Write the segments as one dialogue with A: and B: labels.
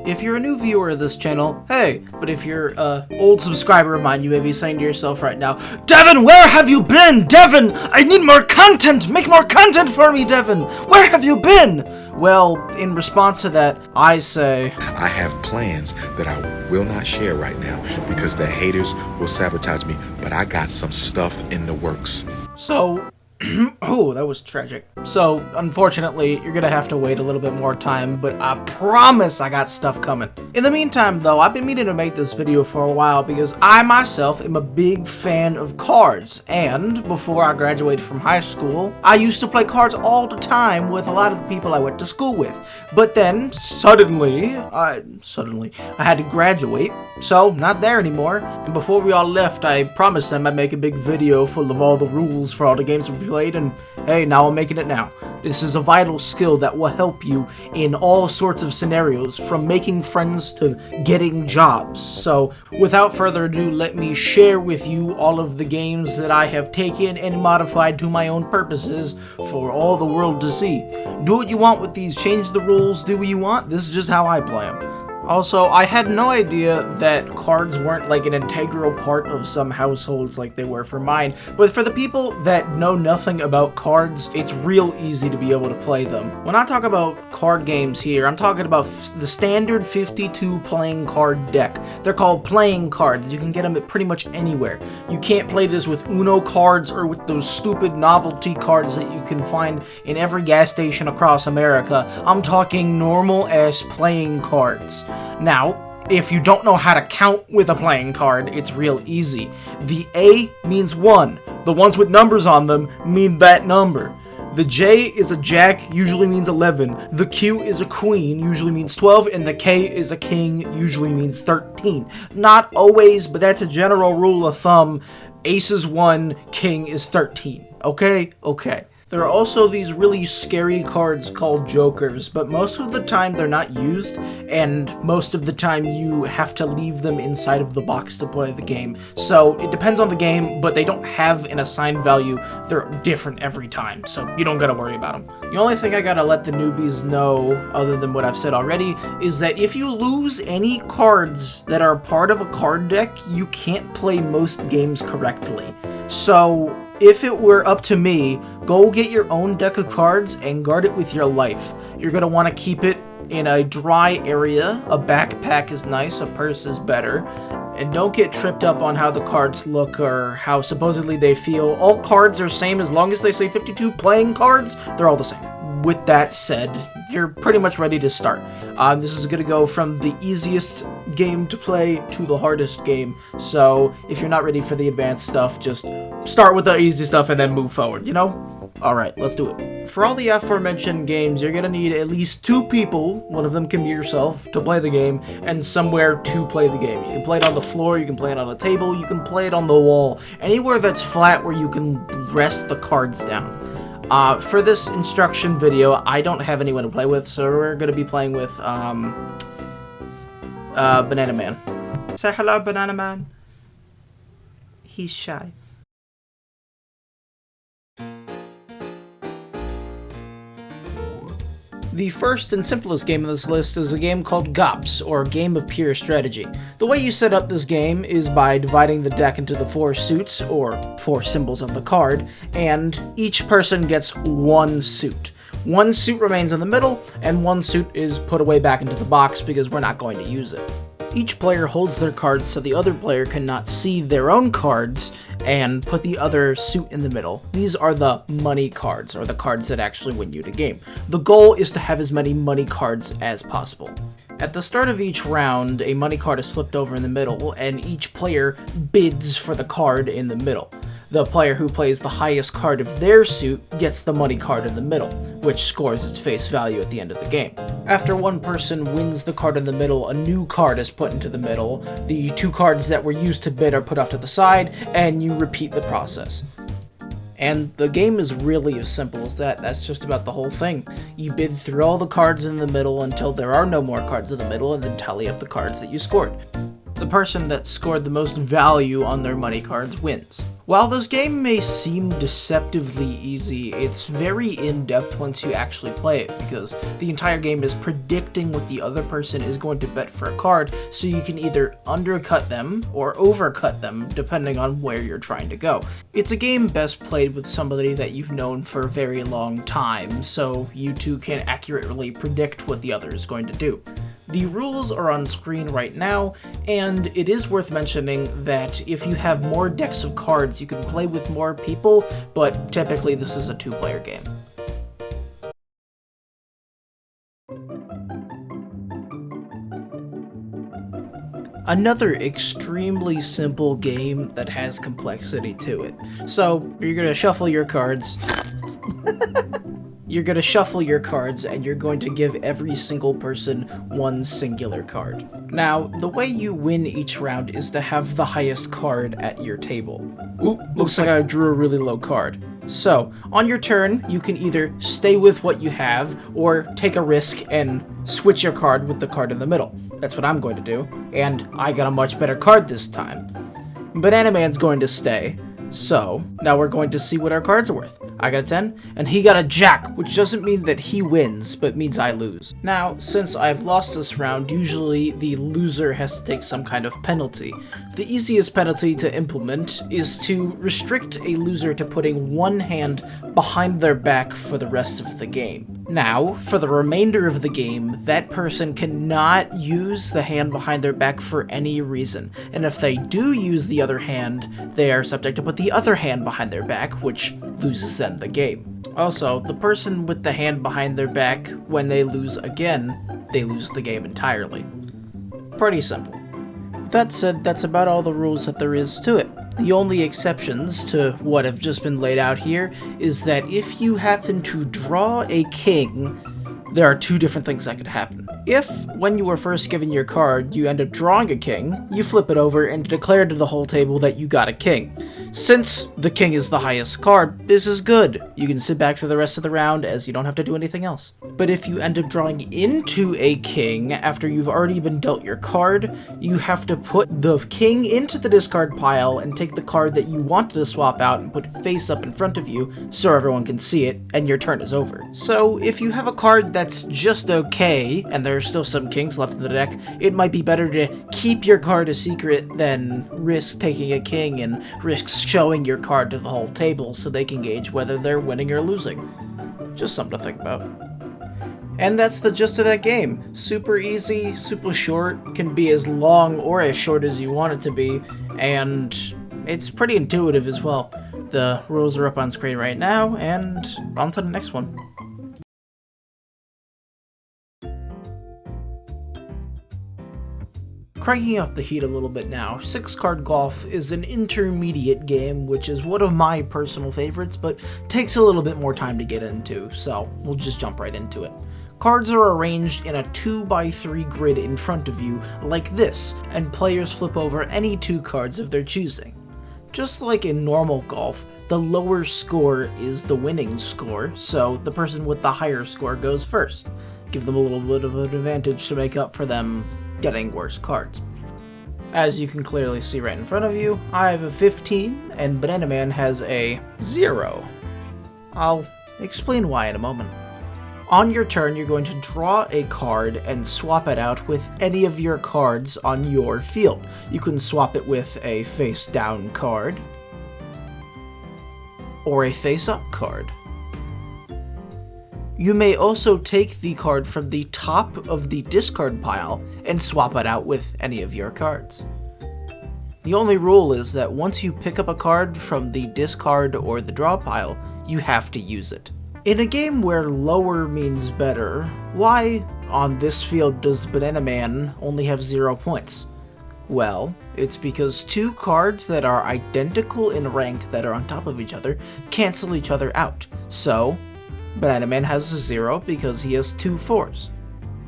A: If you're a new viewer of this channel, hey, but if you're an old subscriber of mine, you may be saying to yourself right now, Devin, where have you been? Devin, I need more content! Make more content for me, Devin! Where have you been? Well, in response to that, I say,
B: I have plans that I will not share right now because the haters will sabotage me, but I got some stuff in the works.
A: So, oh, that was tragic. So, unfortunately, you're gonna have to wait a little bit more time, but I promise I got stuff coming. In the meantime, though, I've been meaning to make this video for a while because I myself am a big fan of cards, and before I graduated from high school, I used to play cards all the time with a lot of the people I went to school with. But then, suddenly, I had to graduate, so not there anymore. And before we all left, I promised them I'd make a big video full of all the rules for all the games we played, and hey, now I'm making it now. This is a vital skill that will help you in all sorts of scenarios, from making friends to getting jobs. So, without further ado, let me share with you all of the games that I have taken and modified to my own purposes for all the world to see. Do what you want with these, change the rules, do what you want. This is just how I play them. Also, I had no idea that cards weren't like an integral part of some households like they were for mine, but for the people that know nothing about cards, it's real easy to be able to play them. When I talk about card games here, I'm talking about the standard 52 playing card deck. They're called playing cards. You can get them at pretty much anywhere. You can't play this with Uno cards or with those stupid novelty cards that you can find in every gas station across America. I'm talking normal-ass playing cards. Now, if you don't know how to count with a playing card, it's real easy. The A means 1. The ones with numbers on them mean that number. The J is a jack, usually means 11. The Q is a queen, usually means 12. And the K is a king, usually means 13. Not always, but that's a general rule of thumb. Ace is 1, king is 13. Okay? Okay. There are also these really scary cards called jokers, but most of the time they're not used, and most of the time you have to leave them inside of the box to play the game. So it depends on the game, but they don't have an assigned value. They're different every time, so you don't gotta worry about them. The only thing I gotta let the newbies know, other than what I've said already, is that if you lose any cards that are part of a card deck, you can't play most games correctly. So if it were up to me, go get your own deck of cards and guard it with your life. You're going to want to keep it in a dry area. A backpack is nice, a purse is better. And don't get tripped up on how the cards look or how supposedly they feel. All cards are same as long as they say 52 playing cards, they're all the same. With that said, you're pretty much ready to start. This is going to go from the easiest game to play to the hardest game. So if you're not ready for the advanced stuff, just start with the easy stuff and then move forward, you know? Alright, let's do it. For all the aforementioned games, you're going to need at least 2 people, one of them can be yourself, to play the game, and somewhere to play the game. You can play it on the floor, you can play it on a table, you can play it on the wall, anywhere that's flat where you can rest the cards down. For this instruction video, I don't have anyone to play with, so we're going to be playing with, Banana Man. Say hello, Banana Man. He's shy. The first and simplest game on this list is a game called GOPS, or Game of Pure Strategy. The way you set up this game is by dividing the deck into the 4 suits, or 4 symbols of the card, and each person gets 1 suit. 1 suit remains in the middle, and 1 suit is put away back into the box because we're not going to use it. Each player holds their cards so the other player cannot see their own cards and put the other suit in the middle. These are the money cards, or the cards that actually win you the game. The goal is to have as many money cards as possible. At the start of each round, a money card is flipped over in the middle, and each player bids for the card in the middle. The player who plays the highest card of their suit gets the money card in the middle, which scores its face value at the end of the game. After one person wins the card in the middle, a new card is put into the middle. The 2 cards that were used to bid are put off to the side, and you repeat the process. And the game is really as simple as that. That's just about the whole thing. You bid through all the cards in the middle until there are no more cards in the middle, and then tally up the cards that you scored. The person that scored the most value on their money cards wins. While this game may seem deceptively easy, it's very in-depth once you actually play it, because the entire game is predicting what the other person is going to bet for a card, so you can either undercut them or overcut them, depending on where you're trying to go. It's a game best played with somebody that you've known for a very long time, so you two can accurately predict what the other is going to do. The rules are on screen right now, and it is worth mentioning that if you have more decks of cards, you can play with more people, but typically this is a two-player game. Another extremely simple game that has complexity to it. So, you're gonna shuffle your cards. You're going to shuffle your cards, and you're going to give every single person one singular card. Now, the way you win each round is to have the highest card at your table. Ooh, looks like I drew a really low card. So, on your turn, you can either stay with what you have, or take a risk and switch your card with the card in the middle. That's what I'm going to do, and I got a much better card this time. Banana Man's going to stay. So, now we're going to see what our cards are worth. I got a 10, and he got a jack, which doesn't mean that he wins, but means I lose. Now, since I've lost this round, usually the loser has to take some kind of penalty. The easiest penalty to implement is to restrict a loser to putting one hand behind their back for the rest of the game. Now, for the remainder of the game, that person cannot use the hand behind their back for any reason, and if they do use the other hand, they are subject to put the other hand behind their back, which loses them the game. Also, the person with the hand behind their back, when they lose again, they lose the game entirely. Pretty simple. That said, that's about all the rules that there is to it. The only exceptions to what have just been laid out here is that if you happen to draw a king, there are two different things that could happen. If, when you were first given your card, you end up drawing a king, you flip it over and declare to the whole table that you got a king. Since the king is the highest card, this is good. You can sit back for the rest of the round as you don't have to do anything else. But if you end up drawing into a king after you've already been dealt your card, you have to put the king into the discard pile and take the card that you wanted to swap out and put face up in front of you so everyone can see it, and your turn is over. So if you have a card that's just okay, and there's still some kings left in the deck, it might be better to keep your card a secret than risk taking a king and risk showing your card to the whole table so they can gauge whether they're winning or losing. Just something to think about. And that's the gist of that game. Super easy, super short, can be as long or as short as you want it to be, and it's pretty intuitive as well. The rules are up on screen right now, and on to the next one. Cranking up the heat a little bit now, 6-Card Golf is an intermediate game, which is one of my personal favorites, but takes a little bit more time to get into, so we'll just jump right into it. Cards are arranged in a 2x3 grid in front of you, like this, and players flip over any 2 cards of their choosing. Just like in normal golf, the lower score is the winning score, so the person with the higher score goes first. Give them a little bit of an advantage to make up for them getting worse cards. As you can clearly see right in front of you, I have a 15 and Banana Man has a 0. I'll explain why in a moment. On your turn, you're going to draw a card and swap it out with any of your cards on your field. You can swap it with a face-down card or a face-up card. You may also take the card from the top of the discard pile and swap it out with any of your cards. The only rule is that once you pick up a card from the discard or the draw pile, you have to use it. In a game where lower means better, why on this field does Banana Man only have 0 points? Well, it's because 2 cards that are identical in rank that are on top of each other cancel each other out. So, Banana Man has a 0 because he has 2 4s.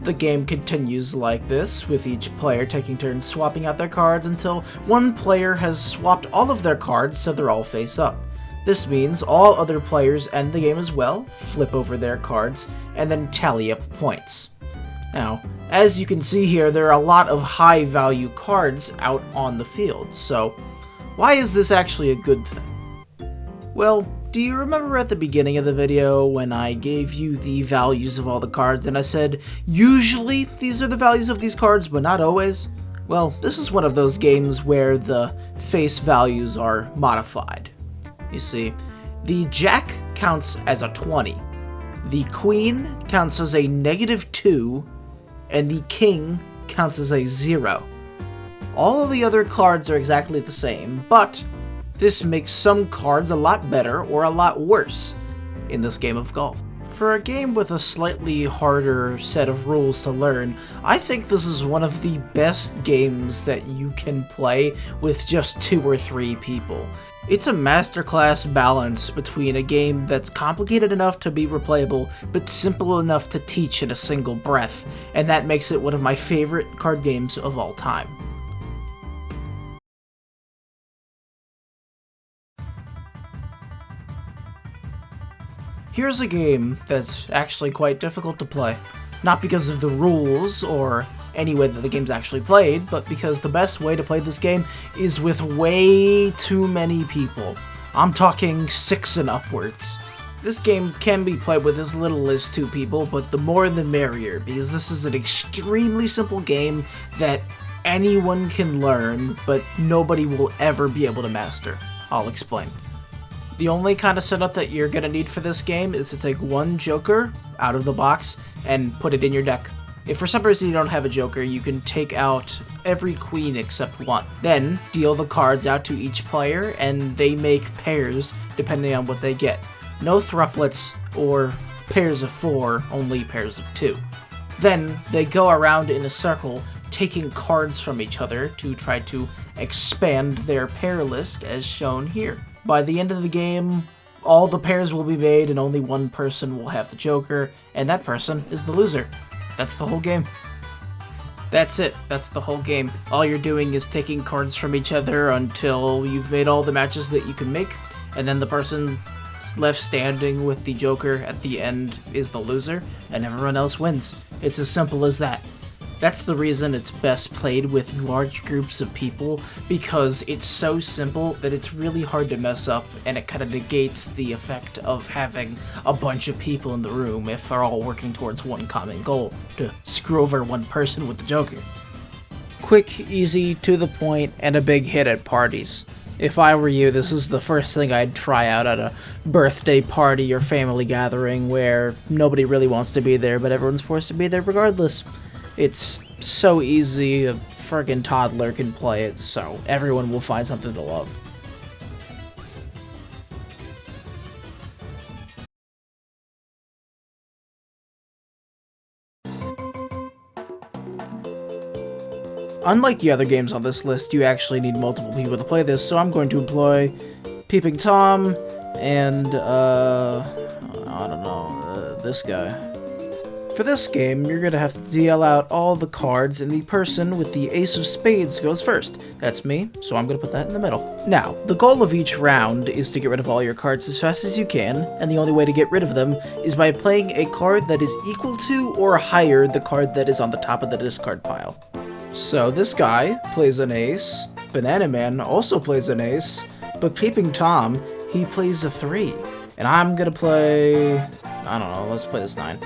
A: The game continues like this, with each player taking turns swapping out their cards until one player has swapped all of their cards so they're all face up. This means all other players end the game as well, flip over their cards, and then tally up points. Now, as you can see here, there are a lot of high value cards out on the field, so Why is this actually a good thing? Well, do you remember at the beginning of the video when I gave you the values of all the cards and I said, usually these are the values of these cards, but not always? Well, this is one of those games where the face values are modified. You see, the Jack counts as a 20, the Queen counts as a -2, and the King counts as a 0. All of the other cards are exactly the same, but this makes some cards a lot better or a lot worse in this game of golf. For a game with a slightly harder set of rules to learn, I think this is one of the best games that you can play with just 2 or 3 people. It's a masterclass balance between a game that's complicated enough to be replayable, but simple enough to teach in a single breath, and that makes it one of my favorite card games of all time. Here's a game that's actually quite difficult to play. Not because of the rules or any way that the game's actually played, but because the best way to play this game is with way too many people. I'm talking 6 and upwards. This game can be played with as little as 2 people, but the more the merrier, because this is an extremely simple game that anyone can learn, but nobody will ever be able to master. I'll explain. The only kind of setup that you're going to need for this game is to take one joker out of the box and put it in your deck. If for some reason you don't have a joker, you can take out every queen except one. Then deal the cards out to each player and they make pairs depending on what they get. No thruplets or pairs of 4, only pairs of 2. Then they go around in a circle taking cards from each other to try to expand their pair list as shown here. By the end of the game, all the pairs will be made and only one person will have the joker, and that person is the loser. That's the whole game. That's it. That's the whole game. All you're doing is taking cards from each other until you've made all the matches that you can make, and then the person left standing with the joker at the end is the loser, and everyone else wins. It's as simple as that. That's the reason it's best played with large groups of people, because it's so simple that it's really hard to mess up, and it kind of negates the effect of having a bunch of people in the room if they're all working towards one common goal, to screw over one person with the joker. Quick, easy, to the point, and a big hit at parties. If I were you, this is the first thing I'd try out at a birthday party or family gathering where nobody really wants to be there, but everyone's forced to be there regardless. It's so easy, a friggin' toddler can play it, so everyone will find something to love. Unlike the other games on this list, you actually need multiple people to play this, so I'm going to employ Peeping Tom and, this guy. For this game, you're going to have to deal out all the cards, and the person with the ace of spades goes first. That's me, so I'm going to put that in the middle. Now, the goal of each round is to get rid of all your cards as fast as you can, and the only way to get rid of them is by playing a card that is equal to or higher the card that is on the top of the discard pile. So this guy plays an ace, Banana Man also plays an ace, but Peeping Tom, he plays a 3. And I'm going to play, I don't know, let's play this 9.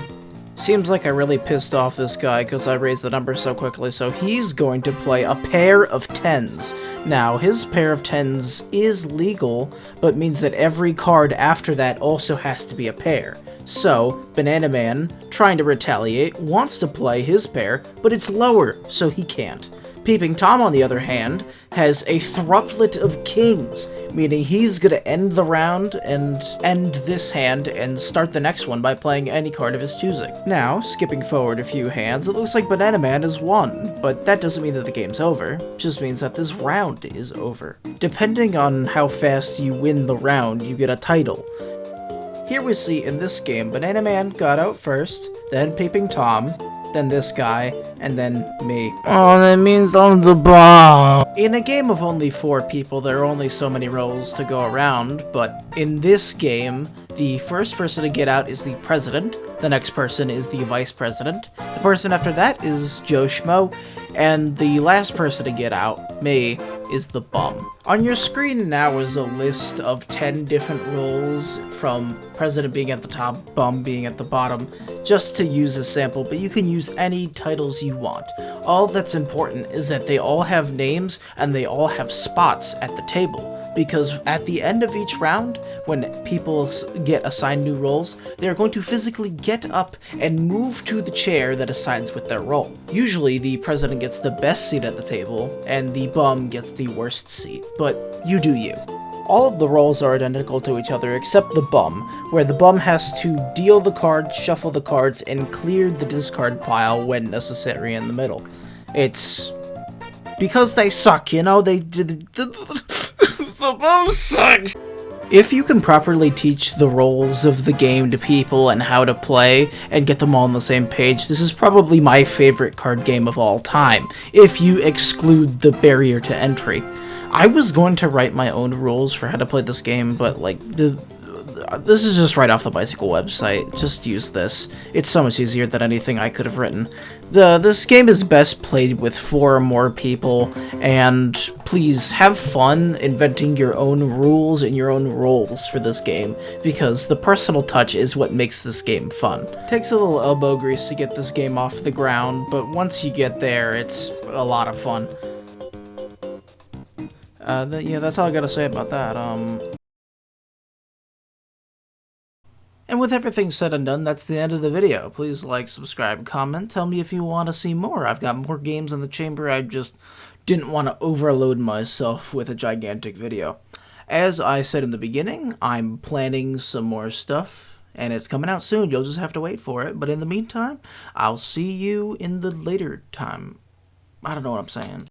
A: Seems like I really pissed off this guy because I raised the number so quickly, so he's going to play a pair of 10s. Now, his pair of 10s is legal, but means that every card after that also has to be a pair. So, Banana Man, trying to retaliate, wants to play his pair, but it's lower, so he can't. Peeping Tom, on the other hand, has a thruplet of kings, meaning he's gonna end the round and end this hand and start the next one by playing any card of his choosing. Now, skipping forward a few hands, it looks like Banana Man has won, but that doesn't mean that the game's over, it just means that this round is over. Depending on how fast you win the round, you get a title. Here we see in this game, Banana Man got out first, then Peeping Tom, then this guy, and then me. Oh, that means I'm the bomb! In a game of only 4 people, there are only so many rolls to go around, but in this game, the first person to get out is the president, the next person is the vice president, the person after that is Joe Schmo, and the last person to get out, me, is the bum. On your screen now is a list of 10 different roles, from president being at the top, bum being at the bottom, just to use a sample, but you can use any titles you want. All that's important is that they all have names and they all have spots at the table, because at the end of each round, when people get assigned new roles, they're going to physically get up and move to the chair that assigns with their role. Usually, the president gets the best seat at the table, and the bum gets the worst seat, but you do you. All of the roles are identical to each other except the bum, where the bum has to deal the cards, shuffle the cards, and clear the discard pile when necessary in the middle. It's because they suck, you know, the bum sucks! If you can properly teach the roles of the game to people and how to play, and get them all on the same page, this is probably my favorite card game of all time, if you exclude the barrier to entry. I was going to write my own rules for how to play this game, but like, this is just right off the Bicycle website. Just use this. It's so much easier than anything I could have written. This game is best played with 4 or more people, and please have fun inventing your own rules and your own roles for this game, because the personal touch is what makes this game fun. It takes a little elbow grease to get this game off the ground, but once you get there, it's a lot of fun. Yeah, that's all I gotta say about that. And with everything said and done, that's the end of the video. Please like, subscribe, comment, tell me if you want to see more. I've got more games in the chamber, I just didn't want to overload myself with a gigantic video. As I said in the beginning, I'm planning some more stuff, and it's coming out soon. You'll just have to wait for it. But in the meantime, I'll see you in the later time. I don't know what I'm saying.